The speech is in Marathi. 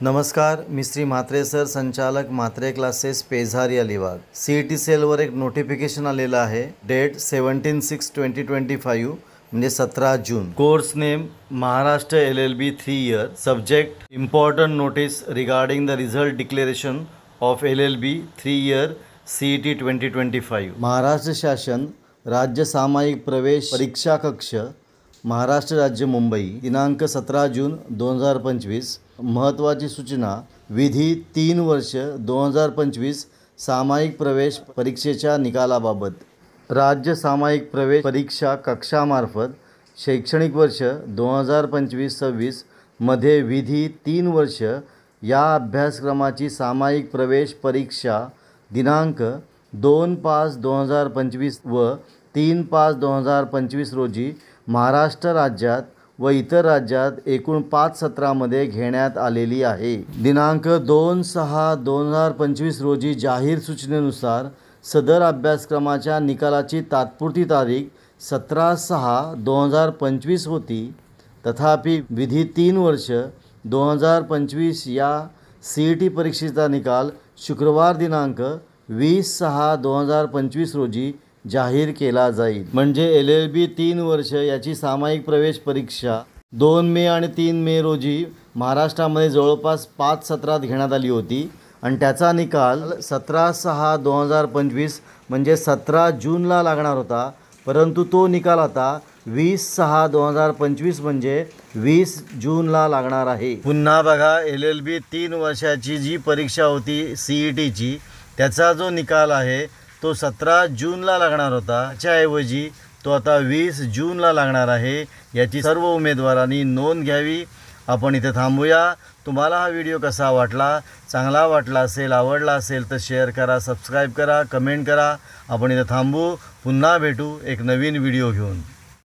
नमस्कार, मी श्री म्हात्रे सर, संचालक म्हात्रे क्लासेस, पेझारी अलिबाग. CET सेलवर एक नोटिफिकेशन आलेलं आहे. डेट 17/6/2025 म्हणजे 17 जून. Course name Maharashtra LLB 3 year. Subject important notice regarding the result declaration of LLB 3 year CET 2025. Maharashtra शासन राज्य सामायिक प्रवेश परीक्षा कक्ष, महाराष्ट्र राज्य, मुंबई. दिनांक 17 जून 2025. महत्त्वाची सूचना: विधी 3 वर्ष 2025 सामायिक प्रवेश परीक्षेच्या निकालाबाबत. राज्य सामायिक प्रवेश परीक्षा कक्षामार्फत शैक्षणिक वर्ष 2025-26 मध्ये विधी 3 वर्ष या अभ्यासक्रमाची सामायिक प्रवेश परीक्षा दिनांक 2/5/2025 व 3/5/2025 रोजी महाराष्ट्र राज्यात व इतर राज्यात एकूण 5 सत्रामध्ये घेण्यात आलेली आहे. दिनांक 2/6/2025 रोजी जाहीर सूचनेनुसार सदर अभ्यासक्रमाच्या निकालाची तात्पुरती तारीख 17/6/2025 होती. तथापि विधी 3 वर्ष 2025 या CET परीक्षेचा निकाल शुक्रवार दिनांक 20/6/2025 रोजी जाहीर केला जाईल. म्हणजे LLB 3 वर्ष याची सामायिक प्रवेश परीक्षा 2 मे आणि 3 मे रोजी महाराष्ट्रामध्ये जवळपास 5 सत्रात घेण्यात आली होती आणि त्याचा निकाल 17/6/2025 म्हणजे 17 जूनला लागणार होता. परंतु तो निकाल आता 20/6/2025 म्हणजे 20 जूनला लागणार आहे. पुन्हा बघा, LLB 3 वर्षाची जी परीक्षा होती CETची, त्याचा जो निकाल आहे तो 17 जूनला लागणार होता. त्याच्याऐवजी तो आता 20 जूनला लागणार आहे. याची सर्व उमेदवारांनी नोंद घ्यावी. आपण इथे थांबूया. तुम्हाला हा व्हिडिओ कसा वाटला? चांगला वाटला असेल, आवडला असेल तर शेअर करा, सबस्क्राईब करा, कमेंट करा. आपण इथे थांबू. पुन्हा भेटू एक नवीन व्हिडिओ घेऊन.